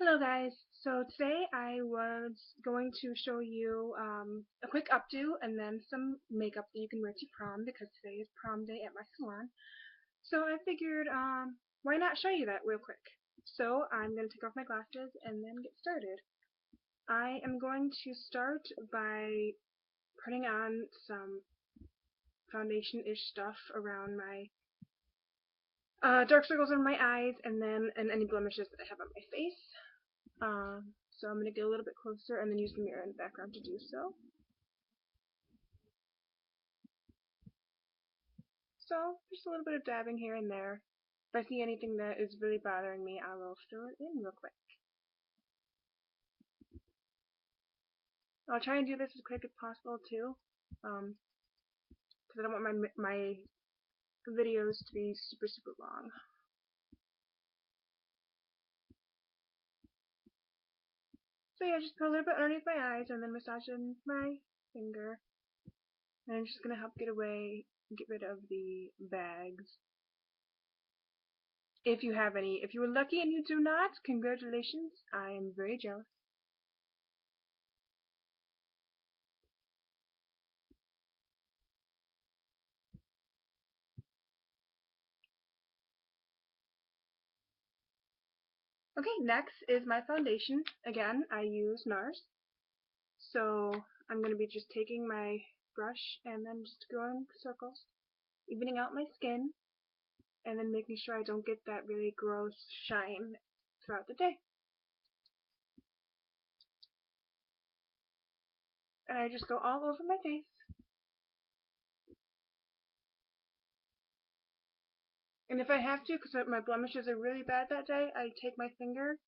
Hello guys, so today I was going to show you a quick updo and then some makeup that you can wear to prom because today is prom day at my salon. So I figured why not show you that real quick. So I'm going to take off my glasses and then get started. I am going to start by putting on some foundation-ish stuff around my dark circles in my eyes and then any blemishes that I have on my face. So I'm going to get a little bit closer and then use the mirror in the background to do so. So just a little bit of dabbing here and there. If I see anything that is really bothering me, I will fill it in real quick. I'll try and do this as quick as possible too, because I don't want my videos to be super long. So yeah, just put a little bit underneath my eyes and then massage it in my finger. And I'm just going to help get rid of the bags. If you have any. If you were lucky and you do not, congratulations. I am very jealous. Okay, next is my foundation. Again, I use Nars. So I'm going to be just taking my brush and then just going circles, evening out my skin, and then making sure I don't get that really gross shine throughout the day. And I just go all over my face. And if I have to, because my blemishes are really bad that day, I take my finger,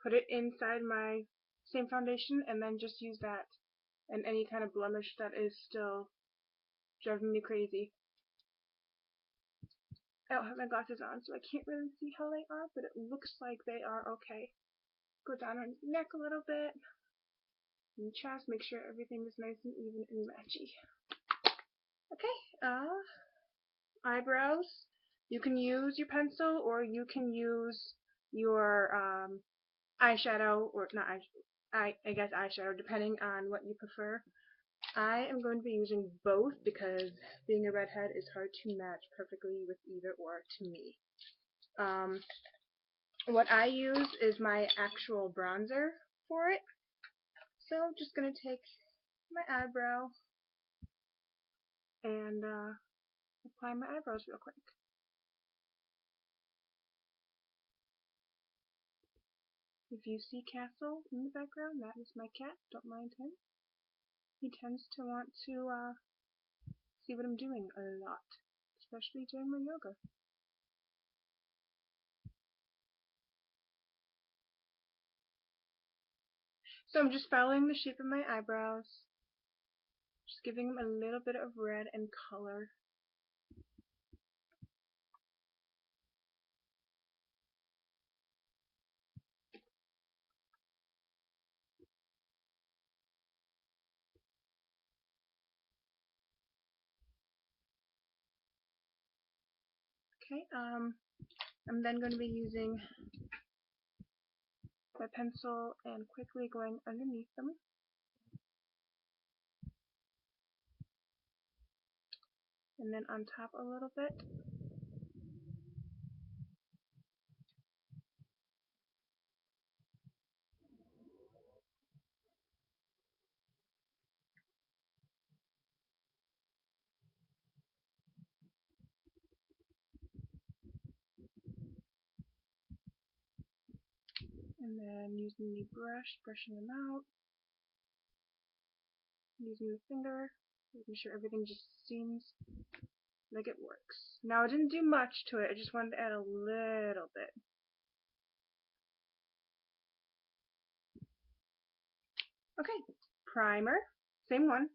put it inside my same foundation, and then just use that. And any kind of blemish that is still driving me crazy. I don't have my glasses on, so I can't really see how they are, but it looks like they are okay. Go down on his neck a little bit, and chest, make sure everything is nice and even and matchy. Okay, eyebrows. You can use your pencil, or you can use your eyeshadow, or not I guess eyeshadow, depending on what you prefer. I am going to be using both because being a redhead is hard to match perfectly with either or to me. What I use is my actual bronzer for it. So I'm just going to take my eyebrow and apply my eyebrows real quick. If you see Castle in the background, that is my cat. Don't mind him. He tends to want to see what I'm doing a lot, especially during my yoga. So I'm just following the shape of my eyebrows, just giving them a little bit of red and color. Okay, I'm then going to be using my pencil and quickly going underneath them. And then on top a little bit. And then using the brush, brushing them out. Using the finger, making sure everything just seems like it works. Now I didn't do much to it, I just wanted to add a little bit. Okay, primer, same one.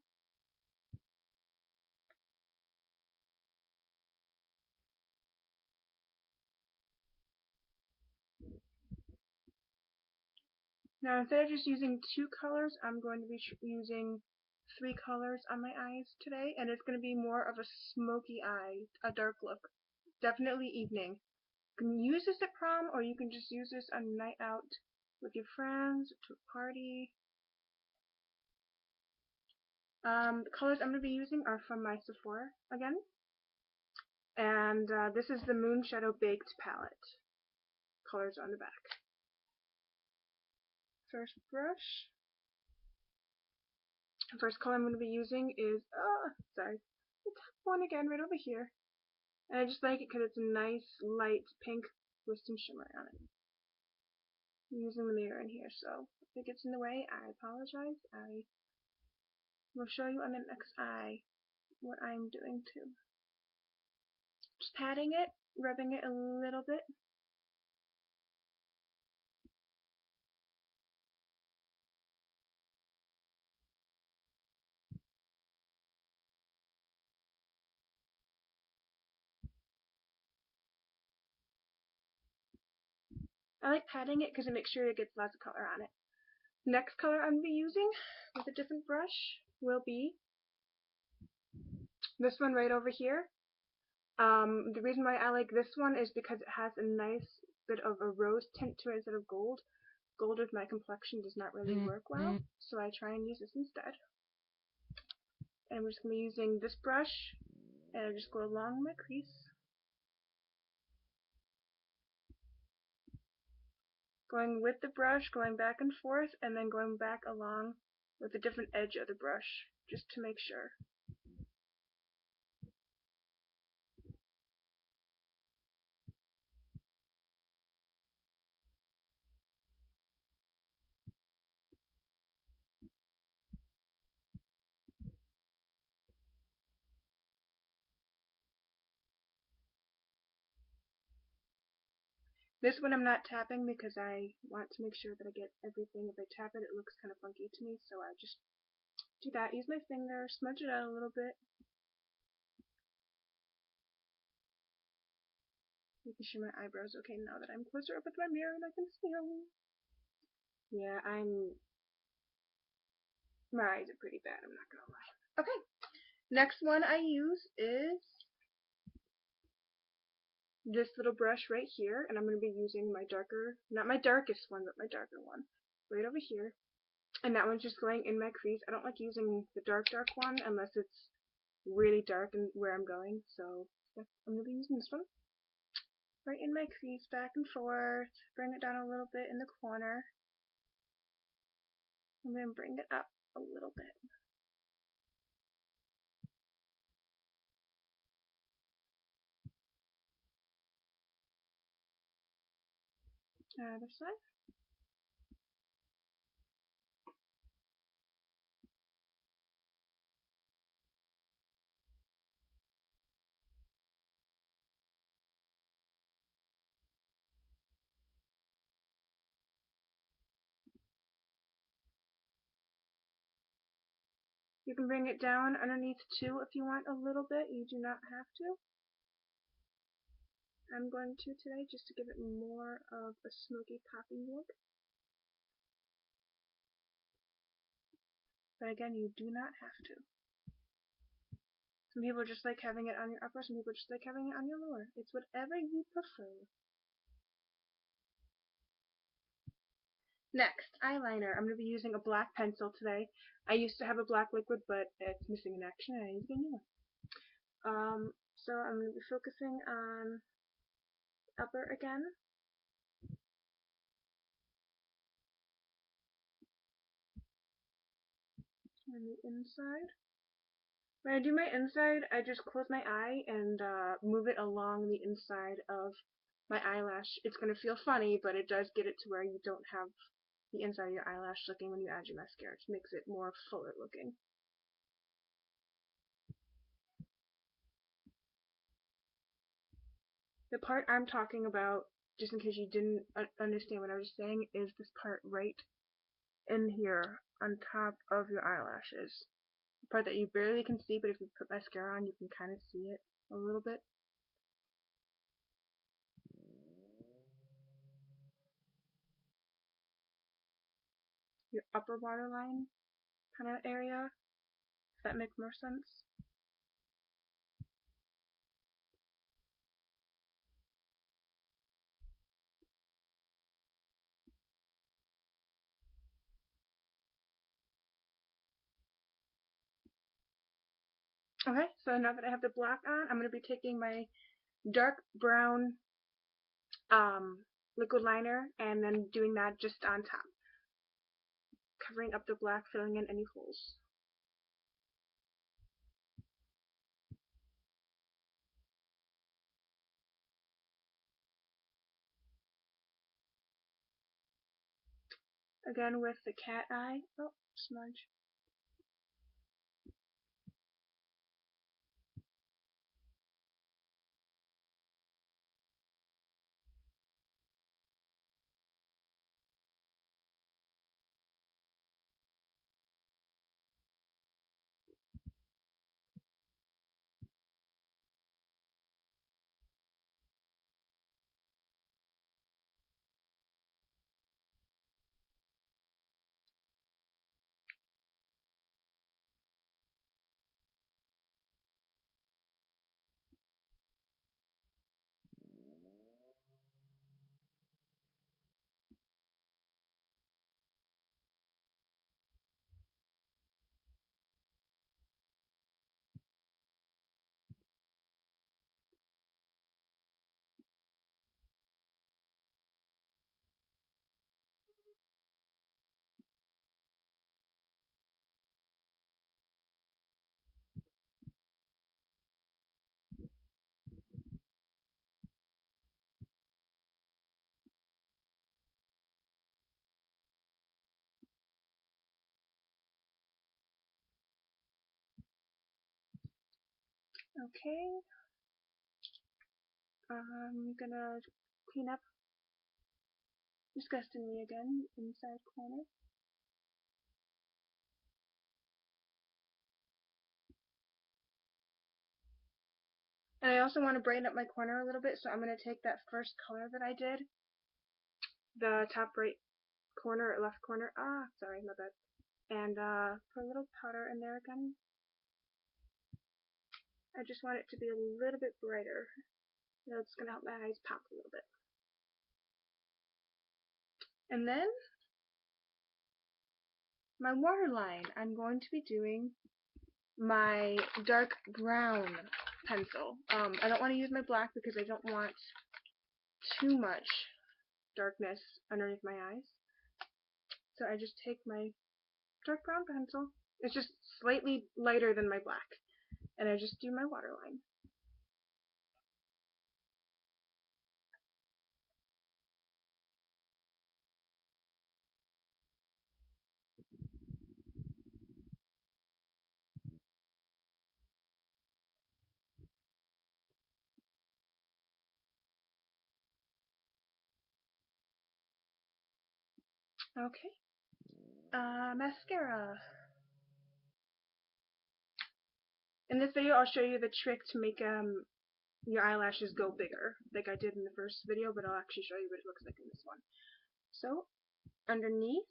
Now instead of just using 2 colors, I'm going to be using 3 colors on my eyes today, and it's going to be more of a smoky eye, a dark look. Definitely evening. You can use this at prom, or you can just use this on a night out with your friends, to a party. The colors I'm going to be using are from my Sephora again. And this is the Moonshadow Baked palette. Colors on the back. First brush. The first color I'm going to be using is, sorry, the top one again right over here. And I just like it because it's a nice light pink with some shimmer on it. I'm using the mirror in here, so if it gets in the way, I apologize. I will show you on the next eye what I'm doing too. Just patting it, rubbing it a little bit. I like patting it because it makes sure it gets lots of color on it. Next color I'm going to be using with a different brush will be this one right over here. The reason why I like this one is because it has a nice bit of a rose tint to it instead of gold. Gold with my complexion does not really work well, so I try and use this instead. And we're just going to be using this brush, and I just go along my crease. Going with the brush, going back and forth, and then going back along with a different edge of the brush, just to make sure. This one I'm not tapping because I want to make sure that I get everything. If I tap it, it looks kind of funky to me, so I just do that. Use my finger, smudge it out a little bit. Making sure my eyebrows okay now that I'm closer up with my mirror and I can see them. Yeah, my eyes are pretty bad, I'm not gonna lie. Okay, next one I use is this little brush right here, and I'm going to be using my darker, not my darkest one, but my darker one, right over here. And that one's just going in my crease. I don't like using the dark one unless it's really dark and where I'm going, so yeah, I'm going to be using this one. Right in my crease, back and forth, bring it down a little bit in the corner, and then bring it up a little bit. This side. You can bring it down underneath too if you want a little bit. You do not have to. I'm going to today just to give it more of a smoky popping look. But again, you do not have to. Some people just like having it on your upper, some people just like having it on your lower. It's whatever you prefer. Next, eyeliner. I'm going to be using a black pencil today. I used to have a black liquid, but it's missing in action and I need to get a new one. So I'm going to be focusing on upper again. And the inside. When I do my inside, I just close my eye and move it along the inside of my eyelash. It's going to feel funny, but it does get it to where you don't have the inside of your eyelash looking when you add your mascara. It makes it more fuller looking. The part I'm talking about, just in case you didn't understand what I was saying, is this part right in here on top of your eyelashes. The part that you barely can see, but if you put mascara on, you can kind of see it a little bit. Your upper waterline kind of area. Does that make more sense? Okay, so now that I have the black on, I'm going to be taking my dark brown liquid liner and then doing that just on top, covering up the black, filling in any holes. Again with the cat eye. Oh, smudge. Okay, I'm gonna clean up disgustingly again, inside corner. And I also want to brighten up my corner a little bit, so I'm going to take that first color that I did, the top right corner or left corner, sorry, my bad, and put a little powder in there again. I just want it to be a little bit brighter. That's going to help my eyes pop a little bit. And then, my waterline, I'm going to be doing my dark brown pencil. I don't want to use my black because I don't want too much darkness underneath my eyes. So I just take my dark brown pencil. It's just slightly lighter than my black. And I just do my waterline. Okay. Mascara. In this video, I'll show you the trick to make your eyelashes go bigger, like I did in the first video, but I'll actually show you what it looks like in this one. So, underneath,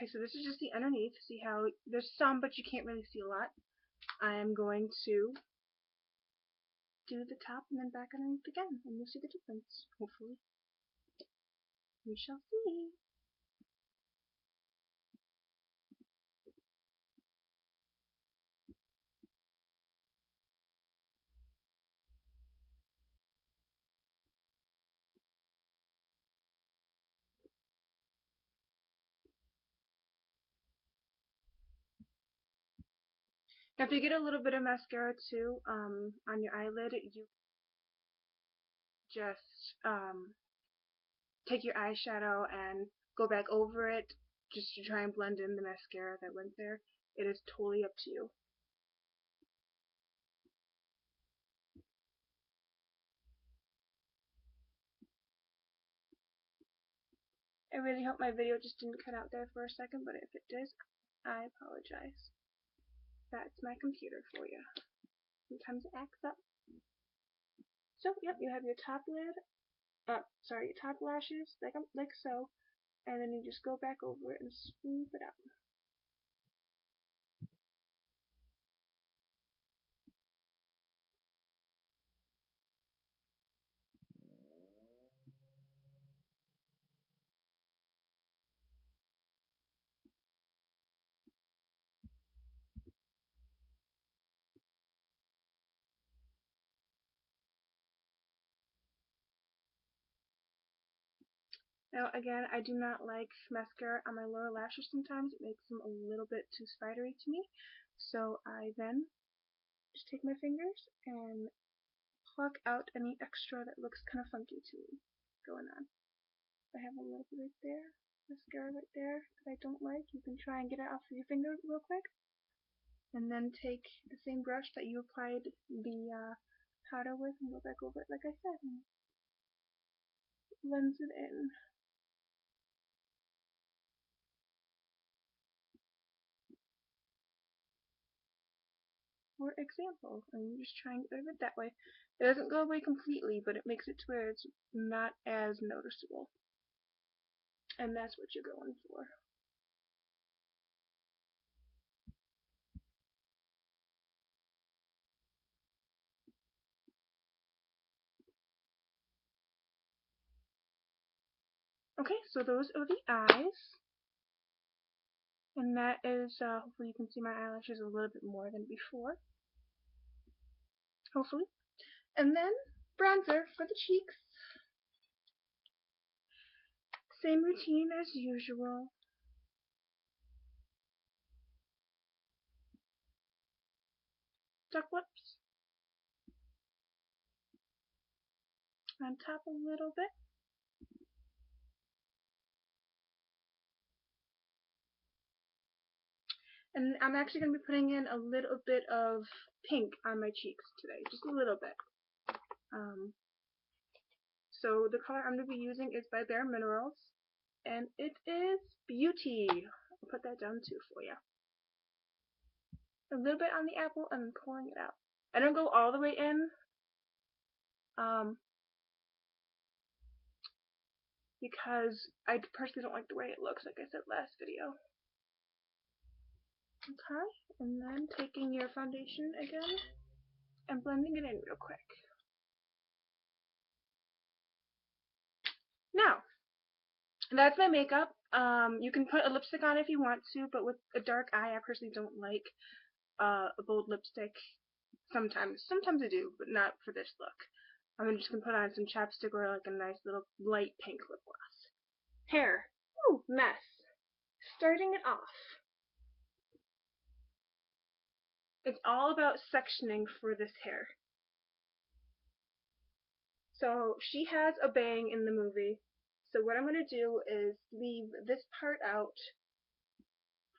okay, so this is just the underneath. See how there's some, but you can't really see a lot. I am going to do the top and then back underneath again, and you'll see the difference, hopefully. We shall see. Now, if you get a little bit of mascara too on your eyelid, you just take your eyeshadow and go back over it just to try and blend in the mascara that went there. It is totally up to you. I really hope my video just didn't cut out there for a second, but if it did, I apologize. That's my computer for you. Sometimes it acts up. So, yep, you have your top lid, your top lashes, like so, and then you just go back over it and swoop it out. Now, again, I do not like mascara on my lower lashes sometimes. It makes them a little bit too spidery to me. So I then just take my fingers and pluck out any extra that looks kind of funky to me going on. I have a little bit right there, mascara right there that I don't like. You can try and get it off of your finger real quick. And then take the same brush that you applied the powder with and go back over it like I said and blends it in. For example, and you just try and get rid of it that way. It doesn't go away completely, but it makes it to where it's not as noticeable. And that's what you're going for. Okay, so those are the eyes. And that is, hopefully you can see my eyelashes a little bit more than before. Hopefully. And then bronzer for the cheeks. Same routine as usual. Duck lips. On top a little bit. And I'm actually going to be putting in a little bit of pink on my cheeks today. Just a little bit. So the color I'm going to be using is by Bare Minerals. And it is Beauty. I'll put that down too for you. A little bit on the apple and then pulling it out. I don't go all the way in. Because I personally don't like the way it looks, like I said last video. Okay, and then taking your foundation again and blending it in real quick. Now, that's my makeup. You can put a lipstick on if you want to, but with a dark eye, I personally don't like a bold lipstick. Sometimes I do, but not for this look. I'm just gonna put on some chapstick or like a nice little light pink lip gloss. Hair, ooh, mess. Starting it off. It's all about sectioning for this hair. So she has a bang in the movie. So what I'm going to do is leave this part out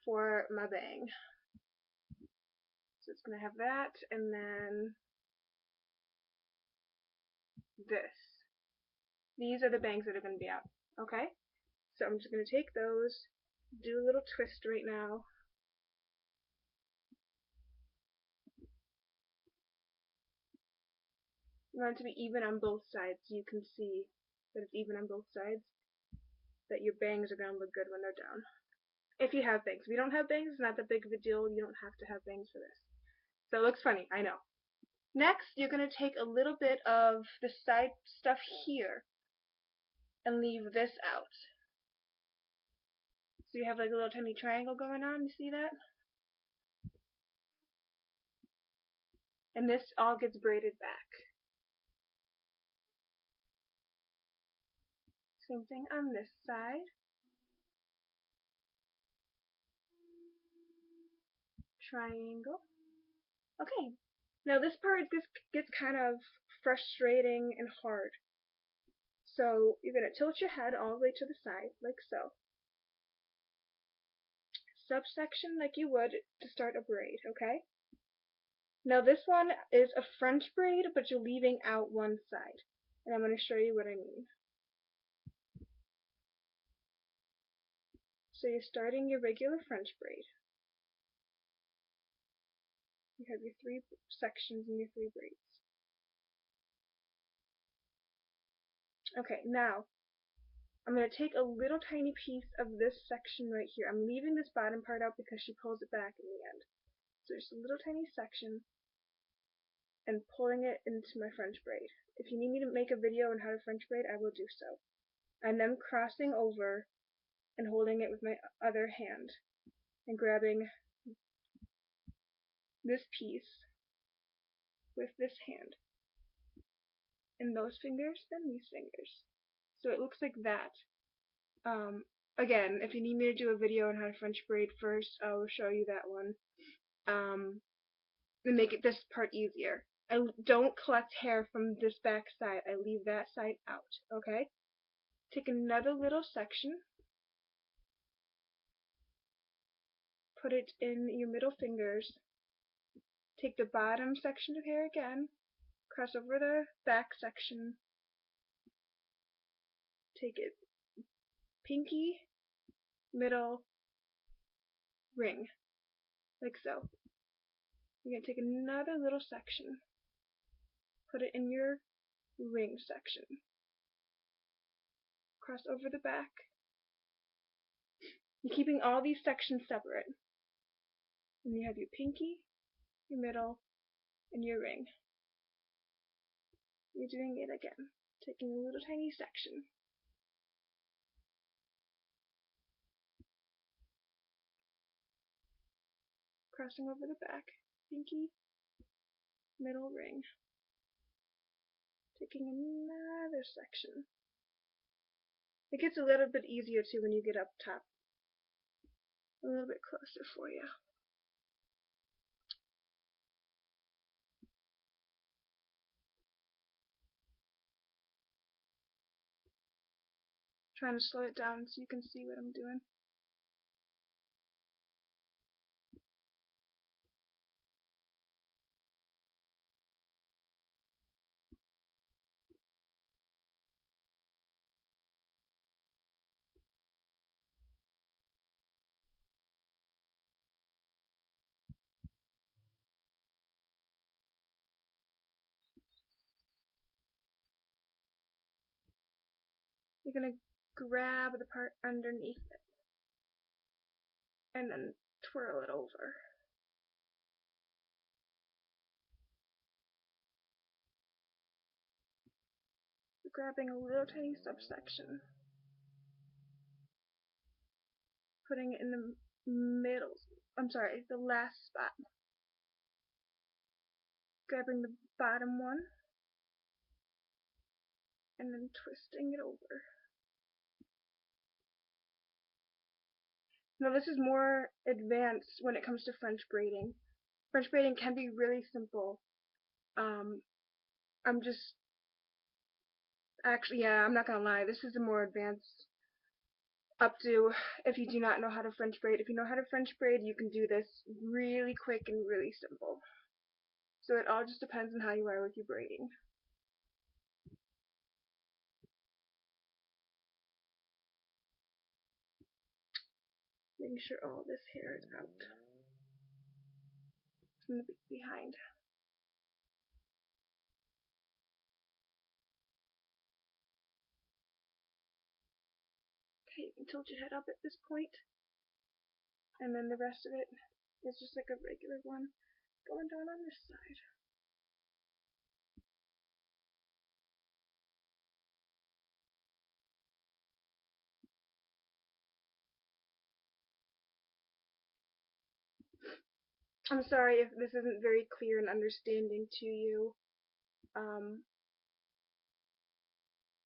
for my bang. So it's going to have that and then this. These are the bangs that are going to be out. Okay? So I'm just going to take those, do a little twist right now. You want it to be even on both sides so you can see that it's even on both sides. That your bangs are going to look good when they're down. If you have bangs. If you don't have bangs, it's not that big of a deal. You don't have to have bangs for this. So it looks funny, I know. Next, you're going to take a little bit of the side stuff here and leave this out. So you have like a little tiny triangle going on, you see that? And this all gets braided back. Same thing on this side. Triangle. Okay, now this part gets kind of frustrating and hard. So you're going to tilt your head all the way to the side, like so. subsection like you would to start a braid, okay? Now this one is a French braid, but you're leaving out one side. And I'm going to show you what I mean. So you're starting your regular French braid. You have your 3 sections and your 3 braids. Okay, now I'm going to take a little tiny piece of this section right here. I'm leaving this bottom part out because she pulls it back in the end. So just a little tiny section and pulling it into my French braid. If you need me to make a video on how to French braid, I will do so. And then crossing over and holding it with my other hand and grabbing this piece with this hand and those fingers and these fingers. So it looks like that. Again, if you need me to do a video on how to French braid first, I will show you that one. And make it this part easier. I don't collect hair from this back side. I leave that side out, okay? Take another little section, put it in your middle fingers, take the bottom section of hair again, cross over the back section, take it pinky, middle, ring, like so. You're going to take another little section, put it in your ring section, cross over the back. You're keeping all these sections separate. And you have your pinky, your middle, and your ring. You're doing it again, taking a little tiny section. Crossing over the back, pinky, middle, ring. Taking another section. It gets a little bit easier too when you get up top. A little bit closer for you. Trying to slow it down so you can see what I'm doing. You're going to grab the part underneath it and then twirl it over. You're grabbing a little tiny subsection, putting it in the middle, the last spot. Grabbing the bottom one and then twisting it over. Now this is more advanced when it comes to French braiding. French braiding can be really simple. I'm not gonna lie, this is a more advanced updo if you do not know how to French braid. If you know how to French braid, you can do this really quick and really simple. So it all just depends on how you are with your braiding. Making sure all this hair is out from the behind. Okay, you can tilt your head up at this point, and then the rest of it is just like a regular one going down on this side. I'm sorry if this isn't very clear and understanding to you.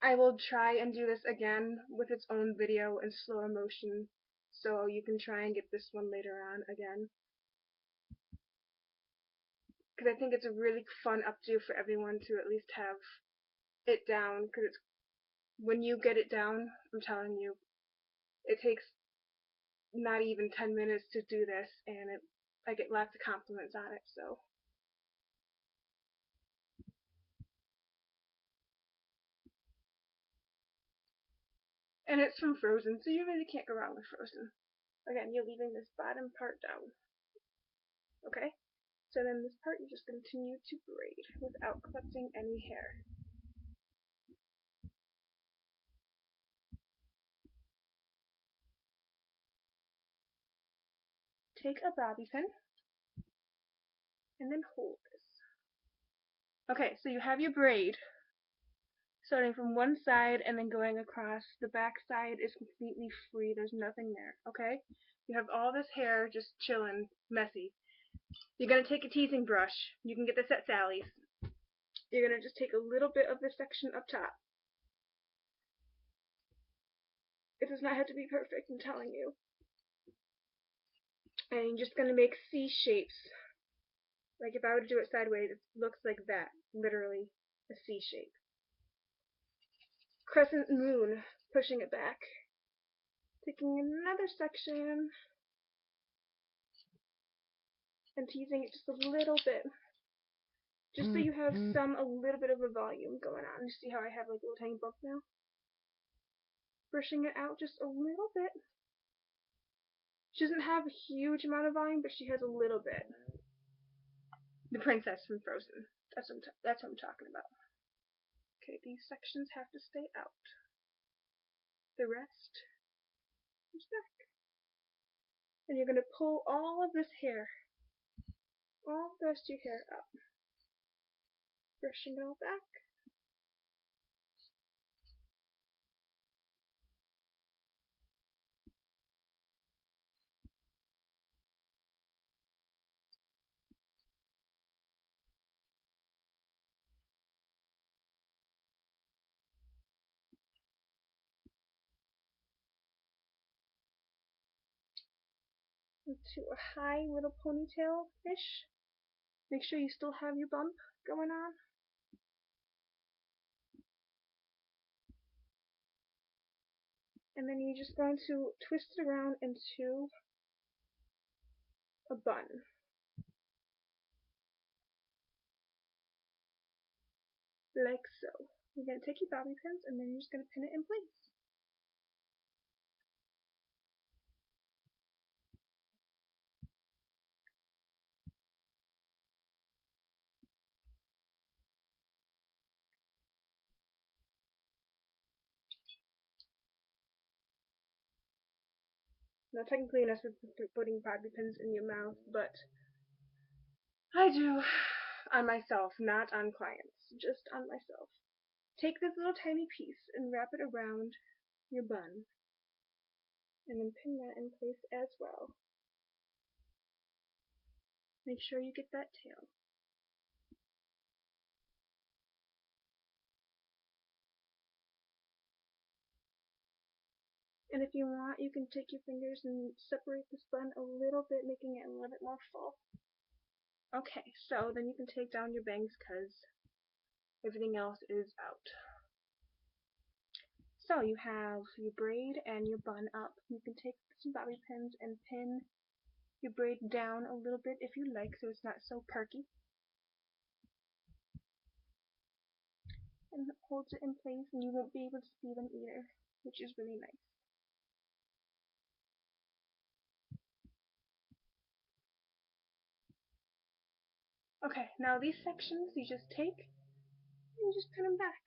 I will try and do this again with its own video in slower motion, so you can try and get this one later on again. Because I think it's a really fun updo for everyone to at least have it down, because when you get it down, I'm telling you, it takes not even 10 minutes to do this, and I get lots of compliments on it. So, and it's from Frozen, so you really can't go wrong with Frozen. Again, you're leaving this bottom part down. Okay? So then this part you just continue to braid without clipping any hair. Take a bobby pin and then hold this. Okay, so you have your braid starting from one side and then going across. The back side is completely free. There's nothing there, okay? You have all this hair just chilling, messy. You're going to take a teasing brush. You can get this at Sally's. You're going to just take a little bit of this section up top. It does not have to be perfect, I'm telling you. And you're just going to make C shapes. Like if I were to do it sideways, it looks like that. Literally a C shape. Crescent moon, pushing it back. Taking another section and teasing it just a little bit. Just so you have a little bit of a volume going on. You see how I have like a little tiny bump now? Brushing it out just a little bit. She doesn't have a huge amount of volume, but she has a little bit. The princess from Frozen. That's what I'm talking about. Okay, these sections have to stay out. The rest is back. And you're going to pull all of this hair, all the rest of your hair up. Brushing it all back. Into a high little ponytail-ish. Make sure you still have your bump going on. And then you're just going to twist it around into a bun. Like so. You're going to take your bobby pins and then you're just going to pin it in place. Now technically you're not supposed to be putting bobby pins in your mouth, but I do on myself, not on clients, just on myself. Take this little tiny piece and wrap it around your bun, and then pin that in place as well. Make sure you get that tail. And if you want, you can take your fingers and separate this bun a little bit, making it a little bit more full. Okay, so then you can take down your bangs because everything else is out. So you have your braid and your bun up. You can take some bobby pins and pin your braid down a little bit if you like, so it's not so perky. And it holds it in place, and you won't be able to see them either, which is really nice. Okay, now these sections you just take and you just pin them back.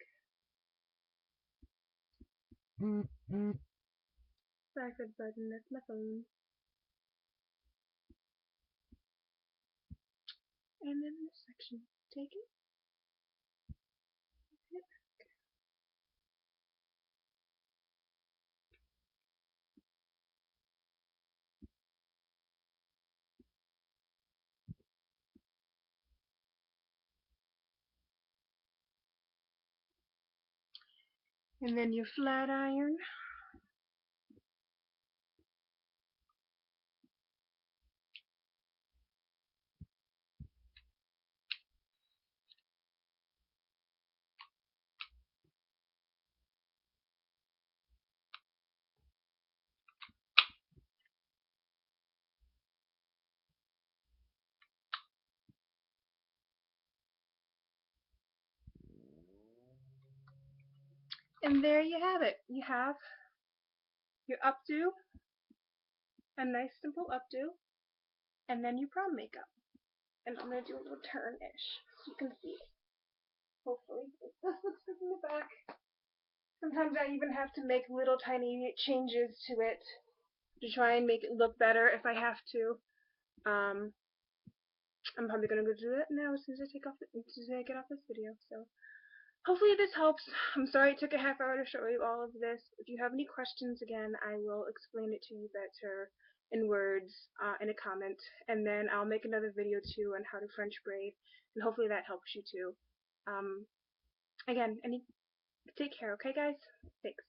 Sorry for the button, that's my phone. And then this section, take it, pin it back. And then your flat iron. And there you have it. You have your updo, a nice simple updo, and then your prom makeup. And I'm going to do a little turn-ish so you can see it. Hopefully. This looks good in the back. Sometimes I even have to make little tiny changes to it to try and make it look better if I have to. I'm probably going to go do that now as soon as I get off this video. So hopefully this helps. I'm sorry it took a half hour to show you all of this. If you have any questions, again, I will explain it to you better in words in a comment. And then I'll make another video too on how to French braid. And hopefully that helps you too. Again, take care, okay guys? Thanks.